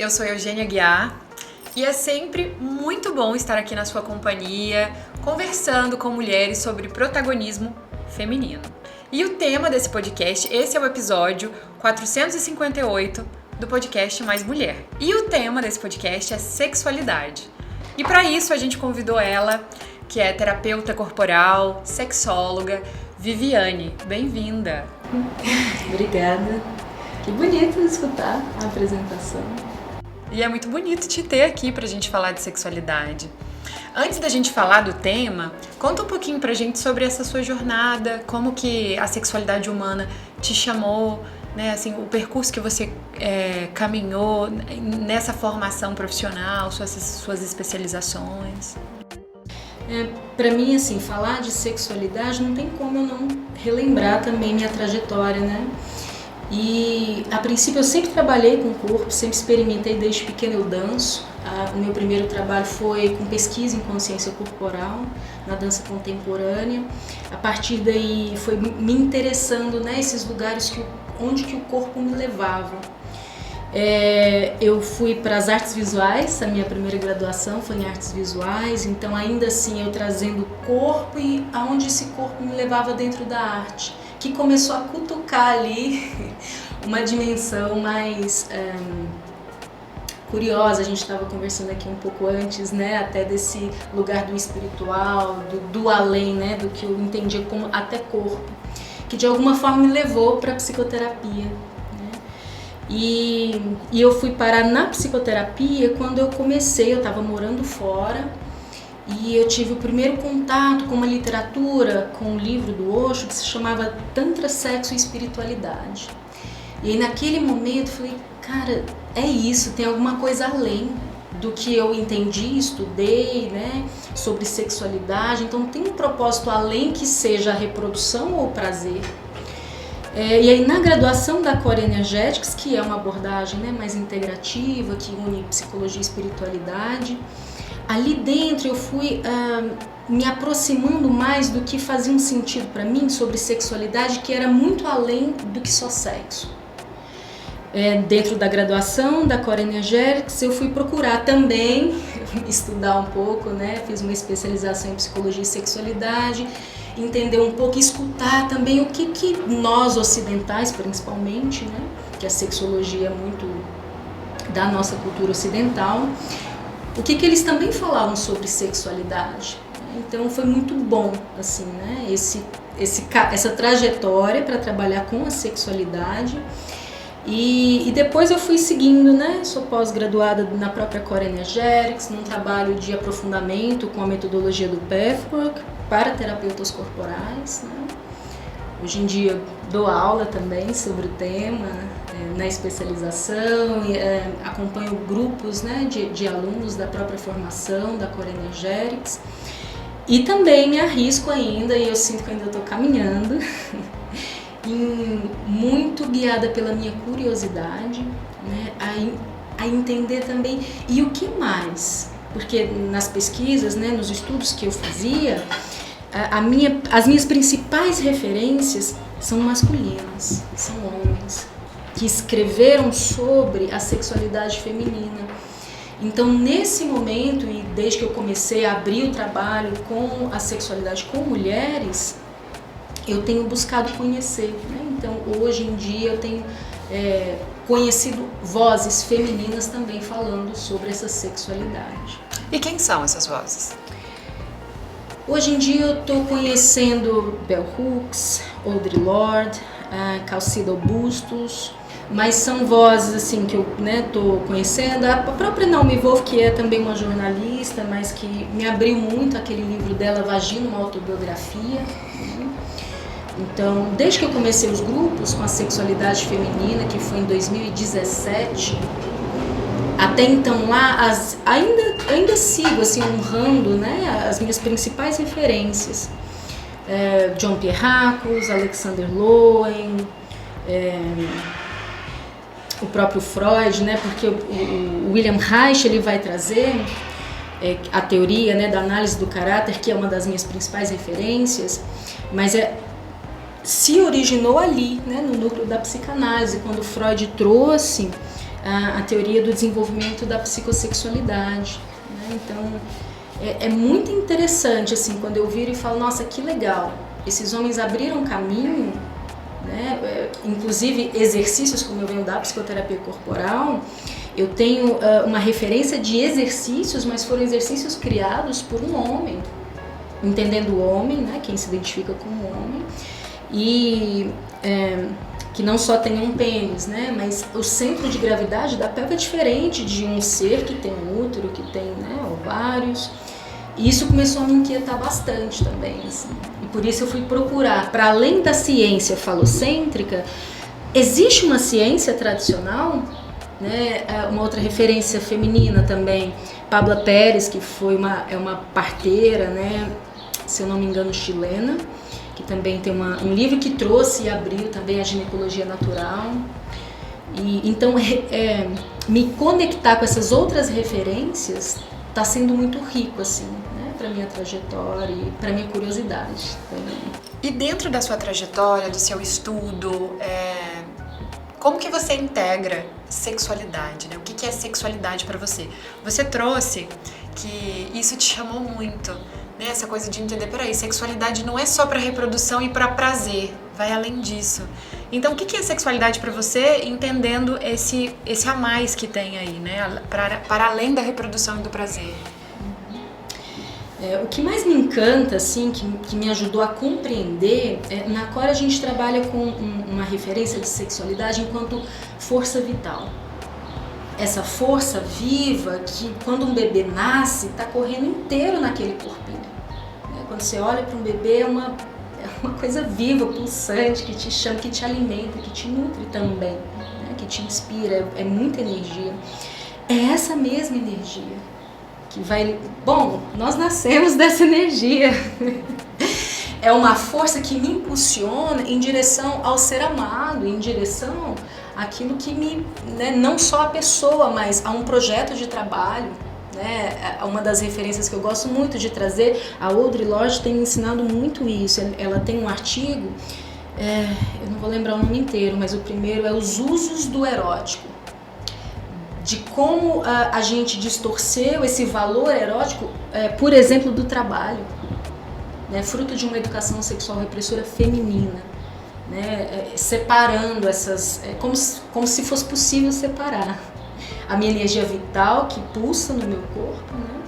eu sou Eugênia Guiar e é sempre muito bom estar aqui na sua companhia, conversando com mulheres sobre protagonismo feminino. E o tema desse podcast, esse é o episódio 458 do podcast Mais Mulher. E o tema desse podcast é sexualidade. E para isso a gente convidou ela, que é terapeuta corporal, sexóloga, Viviane. Bem-vinda! Obrigada. Que bonito escutar a apresentação. E é muito bonito te ter aqui pra gente falar de sexualidade. Antes da gente falar do tema, conta um pouquinho pra gente sobre essa sua jornada, como que a sexualidade humana te chamou, né? Assim, o percurso que você caminhou nessa formação profissional, suas especializações. Para mim, assim, falar de sexualidade não tem como eu não relembrar também minha trajetória, né? E a princípio eu sempre trabalhei com o corpo, sempre experimentei, desde pequena eu danço. O meu primeiro trabalho foi com pesquisa em consciência corporal, na dança contemporânea. A partir daí foi me interessando nesses lugares onde que o corpo me levava. Eu fui para as artes visuais, a minha primeira graduação foi em artes visuais, então ainda assim eu trazendo o corpo e aonde esse corpo me levava dentro da arte, que começou a cutucar ali uma dimensão mais curiosa. A gente estava conversando aqui um pouco antes, né, até desse lugar do espiritual, do além, né, do que eu entendia como até corpo, que de alguma forma me levou para a psicoterapia. E eu fui parar na psicoterapia quando eu estava morando fora e eu tive o primeiro contato com uma literatura, com um livro do Osho que se chamava Tantra, Sexo e Espiritualidade. E aí naquele momento eu falei, cara, é isso, tem alguma coisa além do que eu entendi, estudei, né, sobre sexualidade, então tem um propósito além que seja a reprodução ou o prazer. E aí na graduação da Core Energetics, que é uma abordagem, né, mais integrativa, que une psicologia e espiritualidade, ali dentro eu fui me aproximando mais do que fazia um sentido para mim sobre sexualidade, que era muito além do que só sexo. Dentro da graduação da Core Energetics eu fui procurar também estudar um pouco, né, fiz uma especialização em psicologia e sexualidade, entender um pouco e escutar também o que nós ocidentais, principalmente, né, que a sexologia é muito da nossa cultura ocidental, o que eles também falavam sobre sexualidade. Então foi muito bom, assim, né, essa trajetória para trabalhar com a sexualidade. E depois eu fui seguindo, né, sou pós-graduada na própria Core Energetics, num trabalho de aprofundamento com a metodologia do Pathwork para terapeutas corporais, né? Hoje em dia dou aula também sobre o tema, na especialização, acompanho grupos, né, de alunos da própria formação da Core Energetics e também me arrisco ainda, e eu sinto que ainda estou caminhando, muito guiada pela minha curiosidade, né, a entender também, e o que mais? Porque nas pesquisas, né, nos estudos que eu fazia, as minhas principais referências são masculinas, são homens, que escreveram sobre a sexualidade feminina. Então, nesse momento, e desde que eu comecei a abrir o trabalho com a sexualidade com mulheres, eu tenho buscado conhecer, né? Então hoje em dia eu tenho conhecido vozes femininas também falando sobre essa sexualidade. E quem são essas vozes? Hoje em dia eu estou conhecendo Bell Hooks, Audre Lorde, Calcida Bustos, mas são vozes assim que eu estou conhecendo. A própria Naomi Wolf, que é também uma jornalista, mas que me abriu muito aquele livro dela, Vagina, uma autobiografia. Então, desde que eu comecei os grupos com a sexualidade feminina, que foi em 2017, até então lá, ainda sigo assim, honrando, né, as minhas principais referências. John Pierracos, Alexander Lowen, o próprio Freud, né, porque o William Reich ele vai trazer a teoria, né, da análise do caráter, que é uma das minhas principais referências, mas se originou ali, né, no núcleo da psicanálise, quando Freud trouxe a teoria do desenvolvimento da psicossexualidade, né? Então, é muito interessante, assim, quando eu viro e falo, nossa, que legal, esses homens abriram caminho, né? Inclusive exercícios, como eu venho da psicoterapia corporal, eu tenho uma referência de exercícios, mas foram exercícios criados por um homem, entendendo o homem, né? Quem se identifica como homem, e que não só tem um pênis, né? Mas o centro de gravidade da pelve é diferente de um ser que tem um útero, que tem, né, ovários. E isso começou a me inquietar bastante também, assim. E por isso eu fui procurar, para além da ciência falocêntrica, existe uma ciência tradicional, né? Uma outra referência feminina também, Pabla Pérez, que foi uma parteira, né? Se eu não me engano, chilena, que também tem um livro que trouxe e abriu também a ginecologia natural. E então me conectar com essas outras referências está sendo muito rico, assim, né, para minha trajetória e para minha curiosidade também. E dentro da sua trajetória, do seu estudo, como que você integra sexualidade, né? O que é sexualidade para você? Você trouxe que isso te chamou muito, né? Essa coisa de entender, peraí, sexualidade não é só para reprodução e para prazer, vai além disso. Então, o que é sexualidade para você, entendendo esse a mais que tem aí, né? Para além da reprodução e do prazer. O que mais me encanta, assim, que me ajudou a compreender, na Cora a gente trabalha com uma referência de sexualidade enquanto força vital. Essa força viva que, quando um bebê nasce, está correndo inteiro naquele corpinho. Quando você olha para um bebê, é uma coisa viva, pulsante, que te chama, que te alimenta, que te nutre também, né? Que te inspira, é muita energia. É essa mesma energia que vai... Bom, nós nascemos dessa energia. É uma força que me impulsiona em direção ao ser amado, em direção àquilo que me... né, não só a pessoa, mas a um projeto de trabalho. Né? Uma das referências que eu gosto muito de trazer, a Audre Lorde tem me ensinado muito isso. Ela tem um artigo, eu não vou lembrar o nome inteiro, mas o primeiro é Os Usos do Erótico. De como a gente distorceu esse valor erótico, por exemplo, do trabalho, né? Fruto de uma educação sexual repressora feminina, né? Separando essas... como se fosse possível separar a minha energia vital que pulsa no meu corpo, né?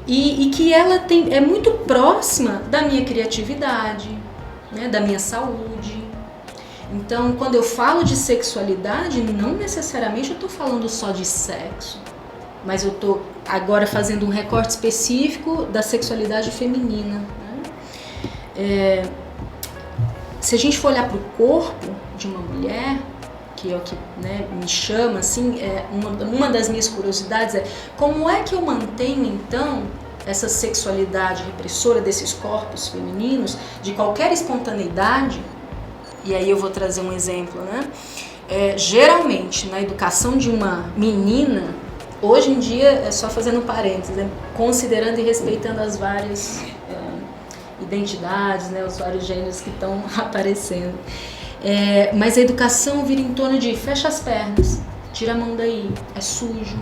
E que ela é muito próxima da minha criatividade, né? Da minha saúde. Então, quando eu falo de sexualidade, não necessariamente eu estou falando só de sexo, mas eu estou agora fazendo um recorte específico da sexualidade feminina, né? Se a gente for olhar para o corpo de uma mulher, que é o que, né, me chama, assim, uma das minhas curiosidades é como é que eu mantenho, então, essa sexualidade repressora desses corpos femininos, de qualquer espontaneidade. E aí eu vou trazer um exemplo, né? Geralmente, na educação de uma menina, hoje em dia, só fazendo parênteses, né, considerando e respeitando as várias identidades, né, os vários gêneros que estão aparecendo. Mas a educação vira em torno de fecha as pernas, tira a mão daí, é sujo.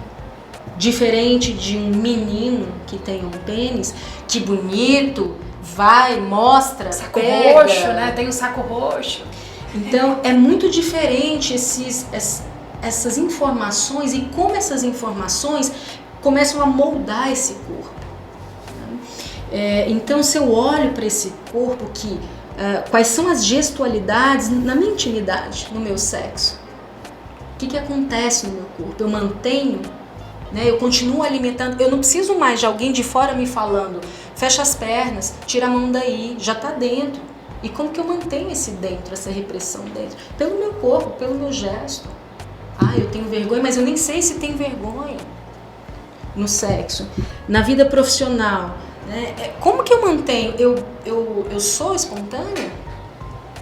Diferente de um menino que tem um pênis, que bonito, vai, mostra, saco pega. roxo, né? Tem um saco roxo. Então é muito diferente essas informações e como essas informações começam a moldar esse corpo. Então, se eu olho para esse corpo, quais são as gestualidades na minha intimidade, no meu sexo? O que acontece no meu corpo? Eu mantenho, né, eu continuo alimentando, eu não preciso mais de alguém de fora me falando, fecha as pernas, tira a mão daí, já está dentro. E como que eu mantenho esse dentro, essa repressão dentro? Pelo meu corpo, pelo meu gesto. Eu tenho vergonha, mas eu nem sei se tenho vergonha no sexo. Na vida profissional, né? Como que eu mantenho? Eu sou espontânea?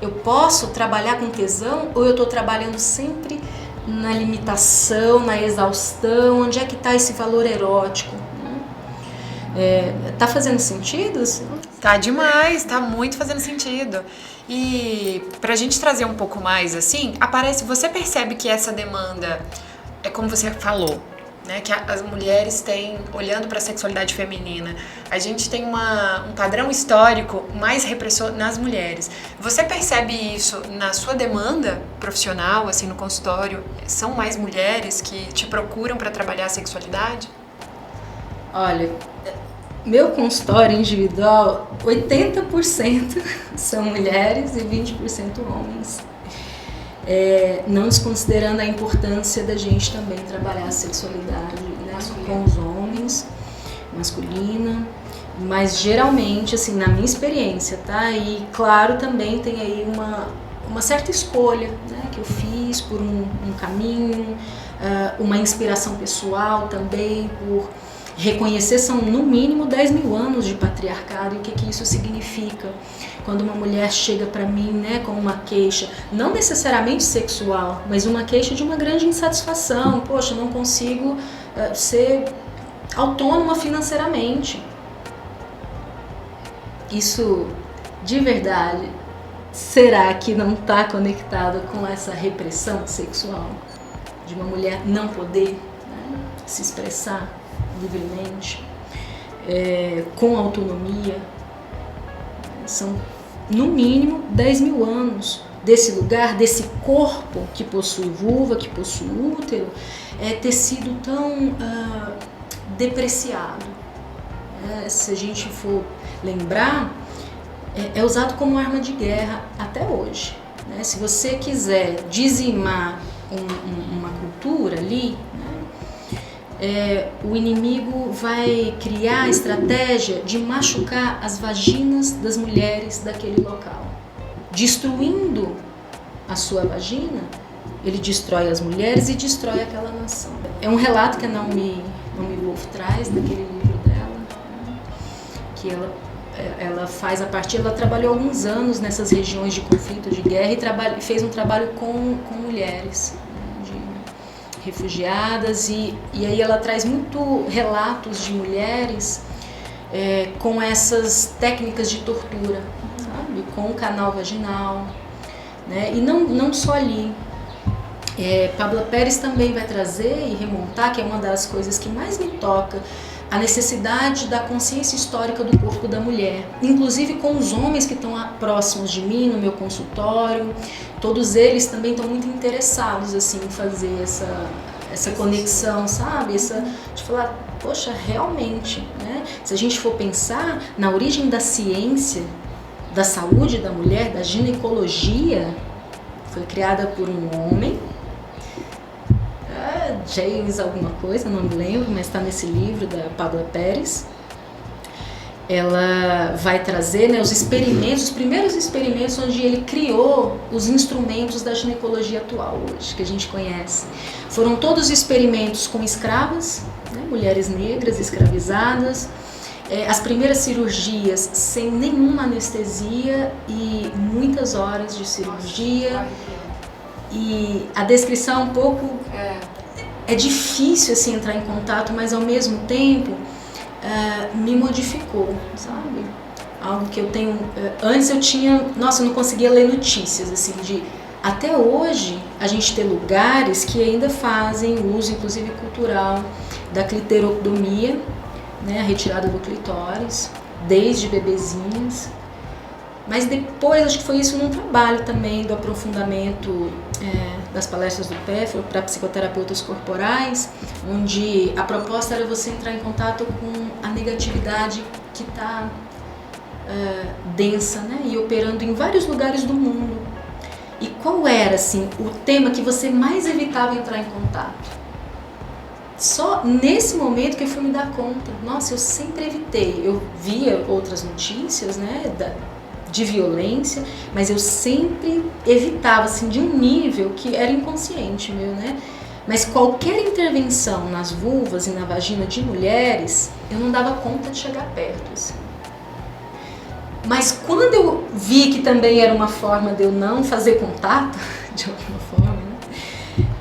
Eu posso trabalhar com tesão ou eu estou trabalhando sempre na limitação, na exaustão? Onde é que está esse valor erótico? Tá fazendo sentido? Tá demais, tá muito fazendo sentido. E pra gente trazer um pouco mais assim, você percebe que essa demanda é como você falou, né, que as mulheres têm, olhando para a sexualidade feminina, a gente tem um padrão histórico mais repressor nas mulheres. Você percebe isso na sua demanda profissional, assim, no consultório? São mais mulheres que te procuram para trabalhar a sexualidade? Olha, meu consultório individual, 80% são mulheres e 20% homens. Não desconsiderando a importância da gente também trabalhar a sexualidade, né, com os homens, masculina, mas geralmente, assim, na minha experiência, tá? E claro, também tem aí uma certa escolha, né, que eu fiz por um caminho, uma inspiração pessoal também, por reconhecer, são no mínimo 10 mil anos de patriarcado e o que isso significa. Quando uma mulher chega para mim, né, com uma queixa, não necessariamente sexual, mas uma queixa de uma grande insatisfação, poxa, não consigo ser autônoma financeiramente. Isso, de verdade, será que não está conectado com essa repressão sexual? De uma mulher não poder, né, se expressar livremente, com autonomia. São, no mínimo, 10 mil anos desse lugar, desse corpo que possui vulva, que possui útero, ter sido tão depreciado. Se a gente for lembrar, é usado como arma de guerra até hoje. Né? Se você quiser dizimar uma cultura ali, o inimigo vai criar a estratégia de machucar as vaginas das mulheres daquele local. Destruindo a sua vagina, ele destrói as mulheres e destrói aquela nação. É um relato que a Naomi Wolf traz daquele livro dela, né, que ela faz a partir, ela trabalhou alguns anos nessas regiões de conflito, de guerra, e fez um trabalho com mulheres, refugiadas, e aí ela traz muito relatos de mulheres com essas técnicas de tortura, sabe? Com o canal vaginal, né? E não só ali. Pabla Pérez também vai trazer e remontar, que é uma das coisas que mais me toca, a necessidade da consciência histórica do corpo da mulher, inclusive com os homens que estão próximos de mim, no meu consultório. Todos eles também estão muito interessados, assim, em fazer essa conexão, sabe? De falar, poxa, realmente, né? Se a gente for pensar na origem da ciência, da saúde da mulher, da ginecologia, foi criada por um homem, James alguma coisa, não me lembro, mas está nesse livro da Pabla Pérez. Ela vai trazer, né, os primeiros experimentos onde ele criou os instrumentos da ginecologia atual hoje, que a gente conhece. Foram todos experimentos com escravas, né, mulheres negras escravizadas, as primeiras cirurgias sem nenhuma anestesia e muitas horas de cirurgia. E a descrição um pouco... É difícil, assim, entrar em contato, mas ao mesmo tempo me modificou, sabe? Algo que eu tenho... Antes eu tinha... Nossa, eu não conseguia ler notícias, assim, até hoje a gente tem lugares que ainda fazem uso, inclusive cultural, da cliterotomia, né, a retirada do clitóris, desde bebezinhas. Mas depois, acho que foi isso num trabalho também do aprofundamento das palestras do PEF para psicoterapeutas corporais, onde a proposta era você entrar em contato com a negatividade que está densa, né, e operando em vários lugares do mundo. E qual era, assim, o tema que você mais evitava entrar em contato? Só nesse momento que eu fui me dar conta. Nossa, eu sempre evitei. Eu via outras notícias, né, de violência, mas eu sempre evitava, assim, de um nível que era inconsciente meu, né? Mas qualquer intervenção nas vulvas e na vagina de mulheres, eu não dava conta de chegar perto, assim. Mas quando eu vi que também era uma forma de eu não fazer contato, de alguma forma,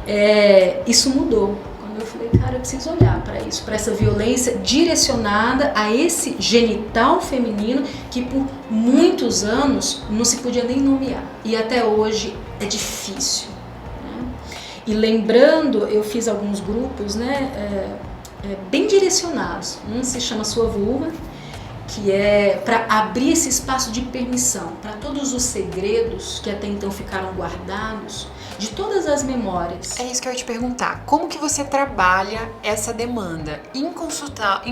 né? Isso mudou. Eu falei, cara, eu preciso olhar para isso, para essa violência direcionada a esse genital feminino que por muitos anos não se podia nem nomear. E até hoje é difícil, né? E lembrando, eu fiz alguns grupos, né, bem direcionados. Um se chama Sua Vulva, que é para abrir esse espaço de permissão para todos os segredos que até então ficaram guardados, de todas as memórias. É isso que eu ia te perguntar. Como que você trabalha essa demanda em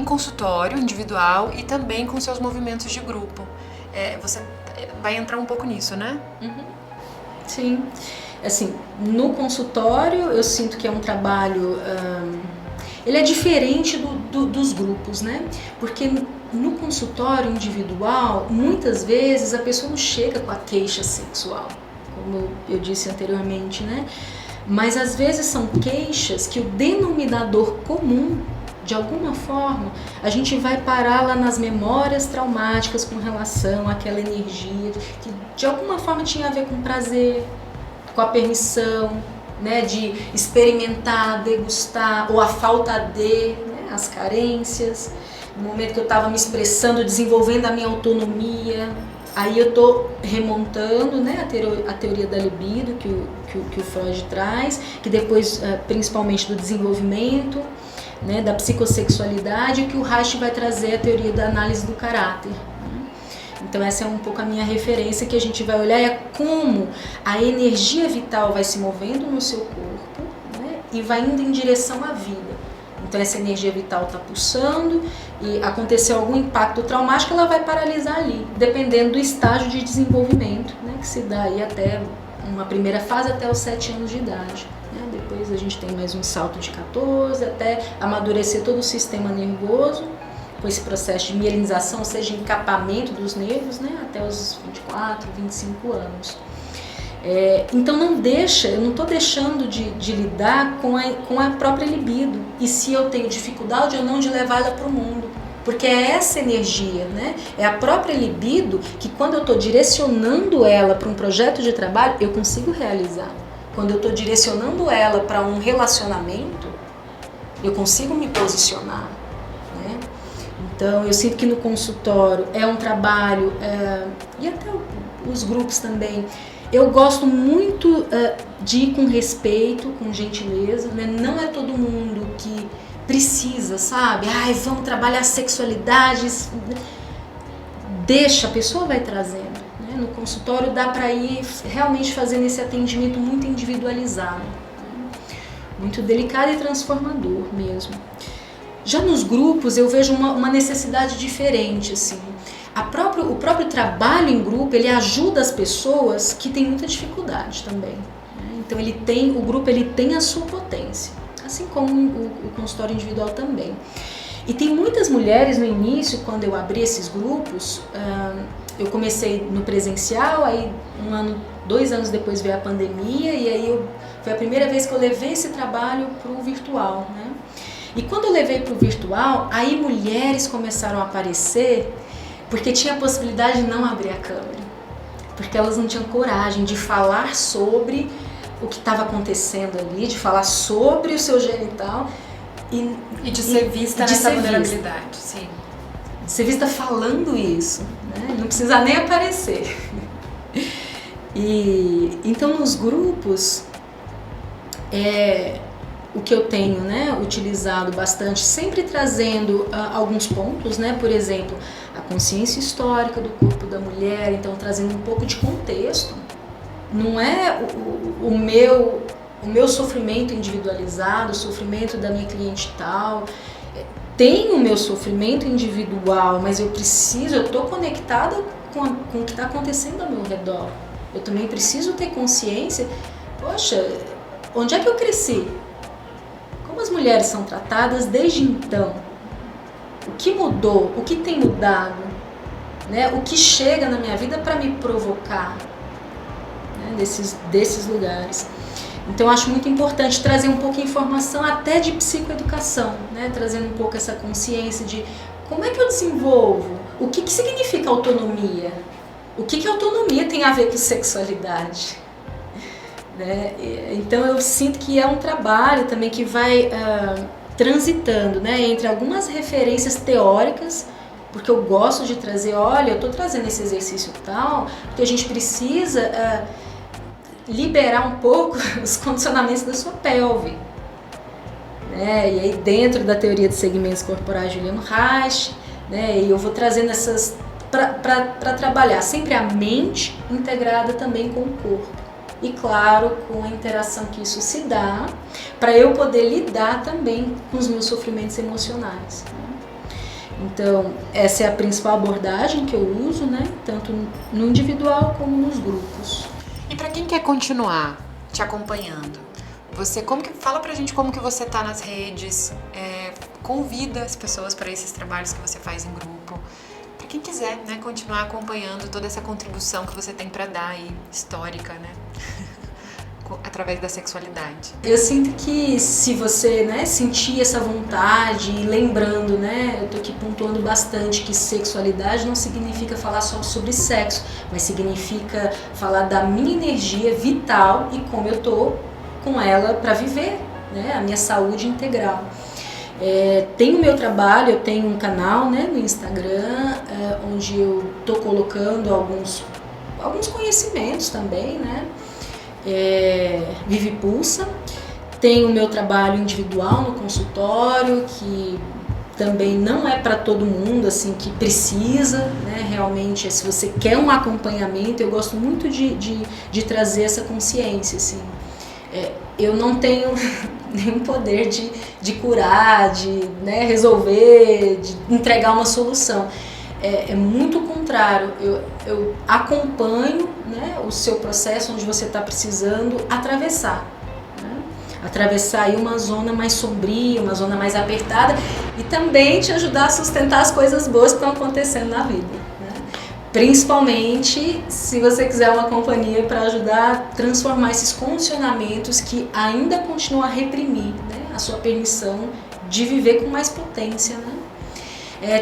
consultório individual e também com seus movimentos de grupo? Você vai entrar um pouco nisso, né? Uhum. Sim. Assim, no consultório eu sinto que é um trabalho... ele é diferente dos grupos, né? Porque no consultório individual, muitas vezes a pessoa não chega com a queixa sexual, como eu disse anteriormente, né? Mas às vezes são queixas que o denominador comum, de alguma forma, a gente vai parar lá nas memórias traumáticas com relação àquela energia, que de alguma forma tinha a ver com prazer, com a permissão, né, de experimentar, degustar, ou a falta de, né, as carências. No momento que eu estava me expressando, desenvolvendo a minha autonomia, aí eu estou remontando, né, a teoria da libido que o Freud traz, que depois, principalmente do desenvolvimento, né, da psicossexualidade, que o Reich vai trazer a teoria da análise do caráter. Então essa é um pouco a minha referência, que a gente vai olhar é como a energia vital vai se movendo no seu corpo, né, e vai indo em direção à vida. Então essa energia vital está pulsando e aconteceu algum impacto traumático, ela vai paralisar ali, dependendo do estágio de desenvolvimento, né, que se dá aí até uma primeira fase até os 7 anos de idade. Né? Depois a gente tem mais um salto de 14 até amadurecer todo o sistema nervoso, com esse processo de mielinização, ou seja, encapamento dos nervos, né, até os 24, 25 anos. Então eu não estou deixando de lidar com a própria libido, e se eu tenho dificuldade ou não de levar ela para o mundo, porque é essa energia, né, é a própria libido que quando eu estou direcionando ela para um projeto de trabalho, eu consigo realizar. Quando eu estou direcionando ela para um relacionamento, eu consigo me posicionar. Então, eu sinto que no consultório é um trabalho, e até os grupos também, eu gosto muito de ir com respeito, com gentileza, né? Não é todo mundo que precisa, sabe? Ai, vamos trabalhar sexualidades. Deixa, a pessoa vai trazendo. Né? No consultório dá para ir realmente fazendo esse atendimento muito individualizado, né? Muito delicado e transformador mesmo. Já nos grupos eu vejo uma necessidade diferente, assim. O próprio trabalho em grupo, ele ajuda as pessoas que têm muita dificuldade também. Né? Então o grupo ele tem a sua potência, assim como o consultório individual também. E tem muitas mulheres no início, quando eu abri esses grupos, eu comecei no presencial, aí 2 anos depois veio a pandemia, e aí foi a primeira vez que eu levei esse trabalho para o virtual, né? E quando eu levei para o virtual, aí mulheres começaram a aparecer, porque tinha a possibilidade de não abrir a câmera, porque elas não tinham coragem de falar sobre o que estava acontecendo ali, de falar sobre o seu genital e de ser vista nessa vulnerabilidade, sim. De ser vista falando isso, né? Não precisa nem aparecer. E então nos grupos o que eu tenho, né, utilizado bastante, sempre trazendo alguns pontos, né, por exemplo, a consciência histórica do corpo da mulher, então trazendo um pouco de contexto. Não é o meu sofrimento individualizado, o sofrimento da minha cliente tal. Tem o meu sofrimento individual, mas eu estou conectada com o que está acontecendo ao meu redor. Eu também preciso ter consciência, poxa, onde é que eu cresci? Como as mulheres são tratadas desde então? O que mudou? O que tem mudado? Né? O que chega na minha vida para me provocar, né? desses lugares? Então eu acho muito importante trazer um pouco de informação até de psicoeducação, né? Trazendo um pouco essa consciência de como é que eu desenvolvo, o que significa autonomia, o que autonomia tem a ver com sexualidade. Né? Então eu sinto que é um trabalho também que vai transitando, né, entre algumas referências teóricas, porque eu gosto de trazer, olha, eu estou trazendo esse exercício tal, porque a gente precisa liberar um pouco os condicionamentos da sua pelve. Né? E aí dentro da teoria de segmentos corporais Juliano Reich, né? E eu vou trazendo essas para trabalhar sempre a mente integrada também com o corpo. E claro, com a interação que isso se dá, para eu poder lidar também com os meus sofrimentos emocionais. Então, essa é a principal abordagem que eu uso, né? Tanto no individual como nos grupos. E para quem quer continuar te acompanhando, fala pra gente como que você tá nas redes, convida as pessoas para esses trabalhos que você faz em grupo. Para quem quiser, né, continuar acompanhando toda essa contribuição que você tem para dar aí, histórica, né? Através da sexualidade. Eu sinto que se você, né, sentir essa vontade, lembrando, né, eu tô aqui pontuando bastante que sexualidade não significa falar só sobre sexo, mas significa falar da minha energia vital e como eu tô com ela para viver, né, a minha saúde integral. Tem o meu trabalho, eu tenho um canal, né, no Instagram, onde eu tô colocando alguns conhecimentos também, né, Vive Pulsa. Tem o meu trabalho individual no consultório, que também não é para todo mundo assim que precisa, né? Realmente, se você quer um acompanhamento, eu gosto muito de trazer essa consciência, assim. Eu não tenho nenhum poder de curar, de, né, resolver, de entregar uma solução. É muito o contrário, eu acompanho, né, o seu processo onde você está precisando atravessar. Né? Atravessar aí uma zona mais sombria, uma zona mais apertada e também te ajudar a sustentar as coisas boas que estão acontecendo na vida. Né? Principalmente se você quiser uma companhia para ajudar a transformar esses condicionamentos que ainda continuam a reprimir, né, a sua permissão de viver com mais potência, né?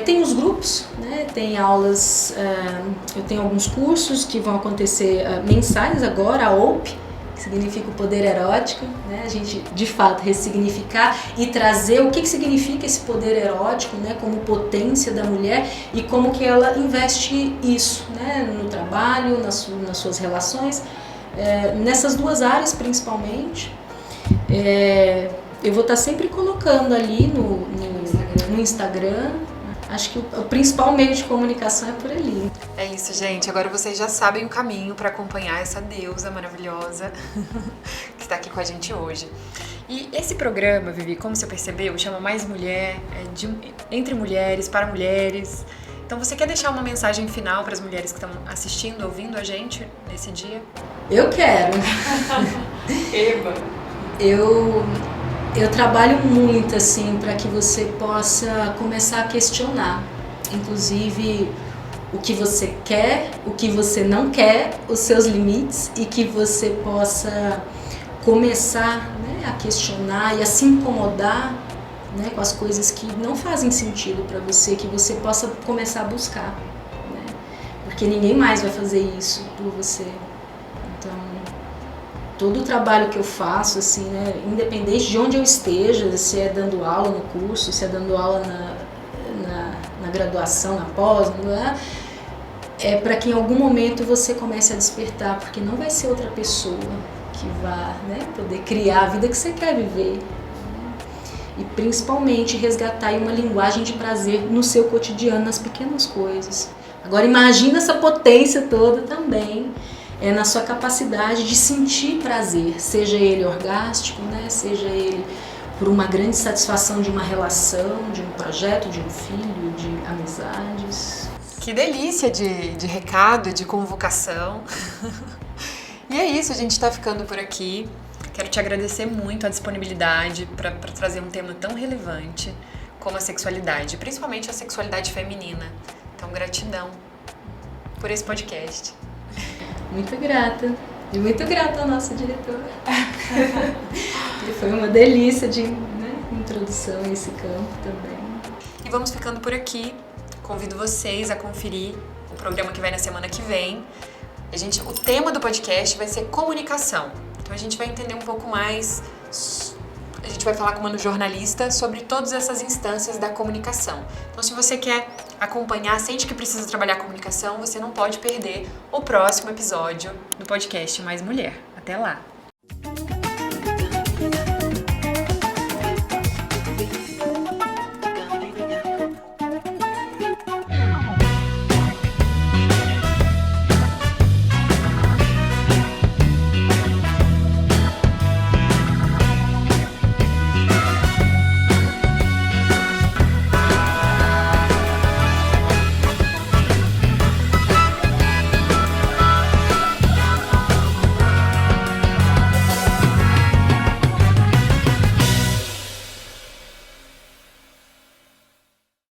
Tem os grupos, né? Tem aulas, eu tenho alguns cursos que vão acontecer mensais agora, a OPE, que significa o poder erótico, né? A gente de fato ressignificar e trazer o que significa esse poder erótico, né? Como potência da mulher e como que ela investe isso, né? No trabalho, nas suas relações, nessas duas áreas principalmente. Eu vou estar sempre colocando ali no Instagram. Acho que o principal meio de comunicação é por ali. É isso, gente. Agora vocês já sabem o caminho para acompanhar essa deusa maravilhosa que está aqui com a gente hoje. E esse programa, Vivi, como você percebeu, chama Mais Mulher, entre mulheres, para mulheres. Então você quer deixar uma mensagem final para as mulheres que estão assistindo, ouvindo a gente nesse dia? Eu quero. Eba! Eu trabalho muito assim para que você possa começar a questionar, inclusive o que você quer, o que você não quer, os seus limites e que você possa começar, né, a questionar e a se incomodar, né, com as coisas que não fazem sentido para você, que você possa começar a buscar, né, porque ninguém mais vai fazer isso por você. Então, todo o trabalho que eu faço, assim, né, independente de onde eu esteja, se é dando aula no curso, se é dando aula na graduação, na pós, é para que em algum momento você comece a despertar, porque não vai ser outra pessoa que vai, né, poder criar a vida que você quer viver. E principalmente resgatar aí uma linguagem de prazer no seu cotidiano, nas pequenas coisas. Agora imagina essa potência toda também na sua capacidade de sentir prazer, seja ele orgástico, né? Seja ele por uma grande satisfação de uma relação, de um projeto, de um filho, de amizades. Que delícia de recado, de convocação. E é isso, a gente está ficando por aqui. Quero te agradecer muito a disponibilidade para trazer um tema tão relevante como a sexualidade, principalmente a sexualidade feminina. Então, gratidão por esse podcast. Muito grata. E muito grata ao nosso diretor. Foi uma delícia de, né, introdução a esse campo também. E vamos ficando por aqui. Convido vocês a conferir o programa que vai na semana que vem. O tema do podcast vai ser comunicação. Então a gente vai entender um pouco mais, a gente vai falar com uma jornalista sobre todas essas instâncias da comunicação. Então se você quer acompanhar, sente que precisa trabalhar a comunicação, você não pode perder o próximo episódio do podcast Mais Mulher. Até lá!